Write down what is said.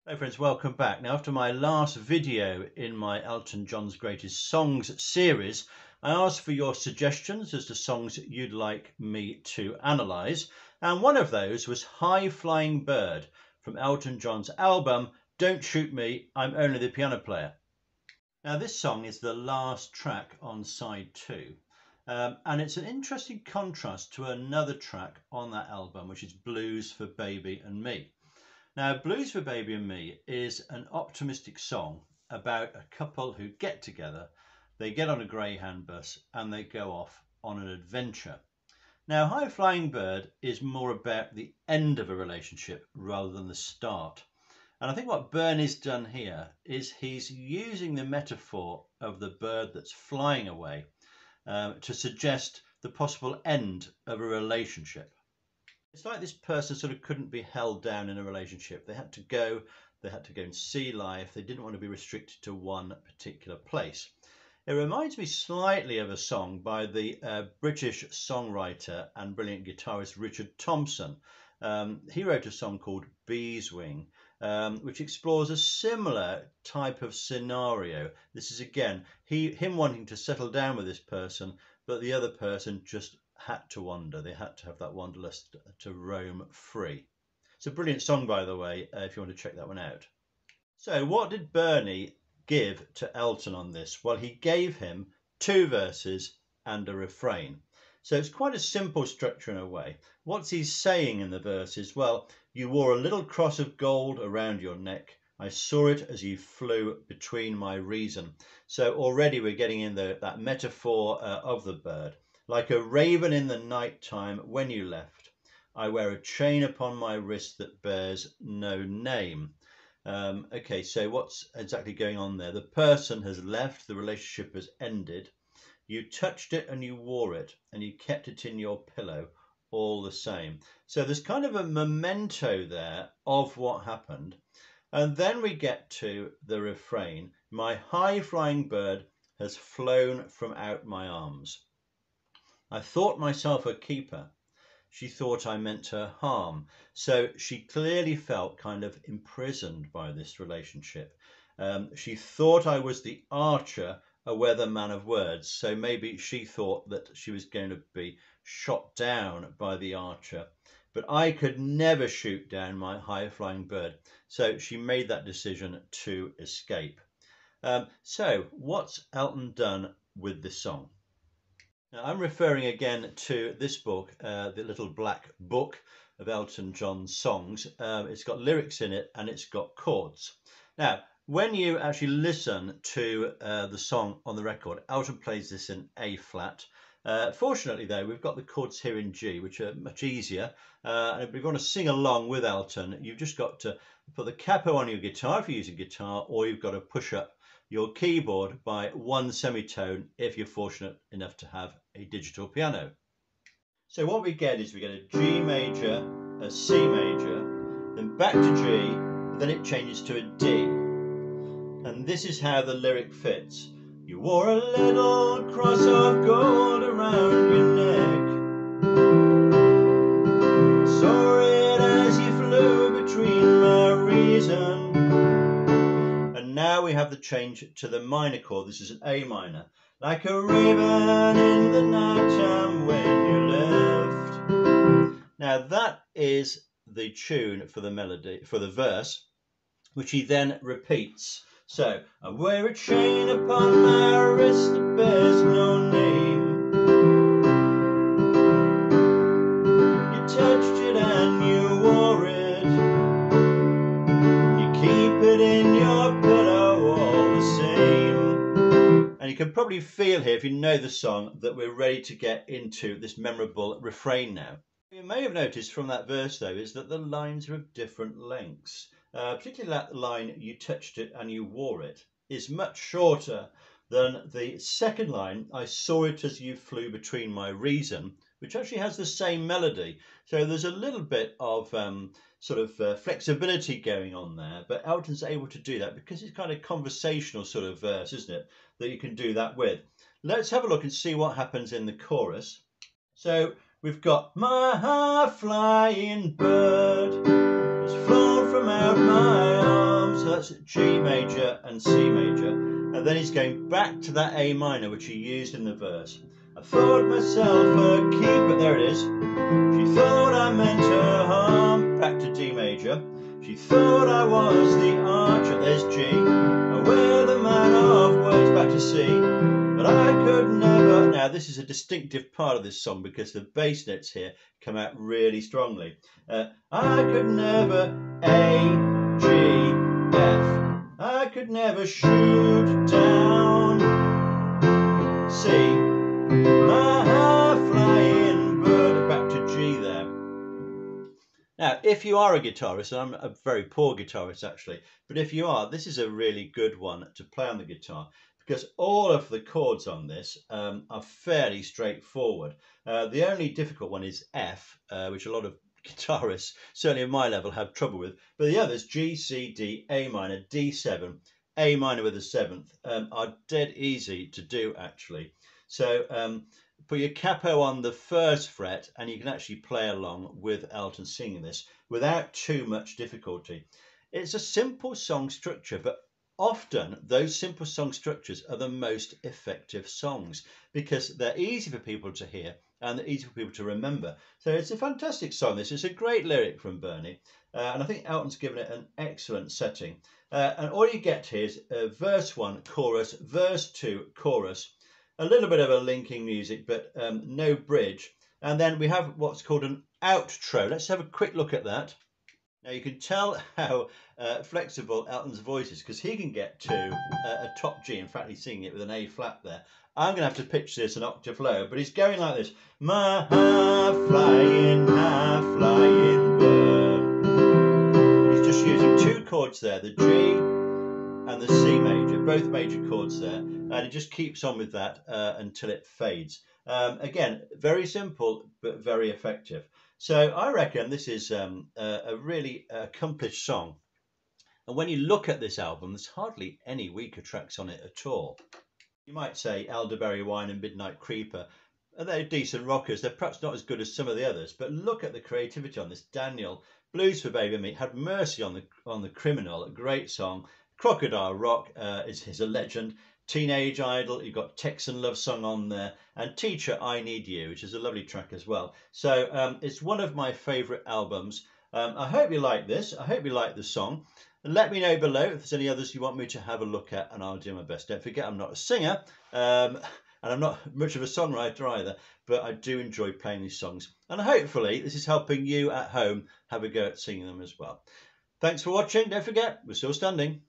Hey friends, welcome back. Now, after my last video in my Elton John's Greatest Songs series, I asked for your suggestions as to songs you'd like me to analyse, and one of those was High Flying Bird from Elton John's album Don't Shoot Me, I'm Only the Piano Player. Now, this song is the last track on side 2, and it's an interesting contrast to another track on that album, which is Blues for Baby and Me. Now, Blues for Baby and Me is an optimistic song about a couple who get together, they get on a Greyhound bus and they go off on an adventure. Now, High Flying Bird is more about the end of a relationship rather than the start. And I think what Bernie's done here is he's using the metaphor of the bird that's flying away to suggest the possible end of a relationship. It's like this person sort of couldn't be held down in a relationship. They had to go and see life. They didn't want to be restricted to one particular place. It reminds me slightly of a song by the British songwriter and brilliant guitarist Richard Thompson. He wrote a song called Beeswing, which explores a similar type of scenario. This is again him wanting to settle down with this person, but the other person just had to wander. They had to have that wanderlust to roam free. It's a brilliant song, by the way, if you want to check that one out. So what did Bernie give to Elton on this? Well, he gave him 2 verses and a refrain. So it's quite a simple structure in a way. What's he saying in the verses? Well, you wore a little cross of gold around your neck. I saw it as you flew between my reason. So already we're getting in that metaphor of the bird. Like a raven in the night time when you left, I wear a chain upon my wrist that bears no name. Okay, so what's exactly going on there? The person has left, the relationship has ended. You touched it and you wore it and you kept it in your pillow all the same. So there's kind of a memento there of what happened. And then we get to the refrain. My high flying bird has flown from out my arms. I thought myself a keeper. She thought I meant her harm. So she clearly felt kind of imprisoned by this relationship. She thought I was the archer, a weatherman of words. So maybe she thought that she was going to be shot down by the archer. But I could never shoot down my high-flying bird. So she made that decision to escape. So what's Elton done with this song? Now, I'm referring again to this book, the little black book of Elton John's songs. It's got lyrics in it and it's got chords. Now, when you actually listen to the song on the record, Elton plays this in A flat. Fortunately, though, we've got the chords here in G, which are much easier. And if you want to sing along with Elton, you've just got to put the capo on your guitar if you're using guitar, or you've got to push up your keyboard by 1 semitone if you're fortunate enough to have a digital piano. So what we get is we get a G major, a C major, then back to G, then it changes to a D. And this is how the lyric fits. You wore a little cross of gold around your neck. Saw it as you flew between my reason. And now we have the change to the minor chord. This is an A minor. Like a raven in the night time when you left. Now that is the tune for the melody, for the verse, which he then repeats. So, I wear a chain upon my wrist that bears no name. You touched it and you wore it. You keep it in your pillow all the same. And you can probably feel here, if you know the song, that we're ready to get into this memorable refrain now. You may have noticed from that verse, though, is that the lines are of different lengths. Particularly that line, you touched it and you wore it, is much shorter than the second line, I saw it as you flew between my reason, which actually has the same melody. So there's a little bit of flexibility going on there, but Elton's able to do that because it's kind of conversational sort of verse, isn't it, that you can do that with. Let's have a look and see what happens in the chorus. So we've got my high flying bird has flown from out my arms. does G major and C major, and then he's going back to that A minor which he used in the verse. I thought myself a keeper, there it is. She thought I meant her harm, back to D major. She thought I was the archer, there's G. Aware the man of words, back to C. But I could never. Now this is a distinctive part of this song because the bass notes here come out really strongly. I could never A, G, F. I could never shoot down C. My high-flying bird, back to G there. Now, if you are a guitarist, and I'm a very poor guitarist actually, but if you are, this is a really good one to play on the guitar because all of the chords on this are fairly straightforward. The only difficult one is F, which a lot of guitarists, certainly at my level, have trouble with. But the others, G, C, D, A minor, D7, A minor with a seventh, are dead easy to do actually. So put your capo on the first fret and you can actually play along with Elton singing this without too much difficulty. It's a simple song structure, but often those simple song structures are the most effective songs because they're easy for people to hear and they're easy for people to remember. So it's a fantastic song. This is a great lyric from Bernie, and I think Elton's given it an excellent setting. And all you get here is verse 1, chorus, verse 2, chorus, a little bit of a linking music, but no bridge. And then we have what's called an outro. Let's have a quick look at that. Now you can tell how flexible Elton's voice is because he can get to a top G. In fact, he's singing it with an A flat there. I'm going to have to pitch this an octave lower, but he's going like this. My high-flying bird. He's just using two chords there, the G and the C major, both major chords there, and it just keeps on with that until it fades. Again, very simple but very effective. So I reckon this is a really accomplished song, and when you look at this album, there's hardly any weaker tracks on it at all. You might say Elderberry Wine and Midnight Creeper, they're decent rockers. They're perhaps not as good as some of the others, but look at the creativity on this. Daniel, Blues for Baby and Me, Had Mercy on the Criminal, a great song. Crocodile Rock is a legend. Teenage Idol, you've got Texan Love Song on there, and Teacher, I Need You, which is a lovely track as well. So it's one of my favourite albums. I hope you like this. I hope you like the song. And let me know below if there's any others you want me to have a look at, and I'll do my best. Don't forget, I'm not a singer, and I'm not much of a songwriter either, but I do enjoy playing these songs. And hopefully this is helping you at home have a go at singing them as well. Thanks for watching. Don't forget, we're still standing.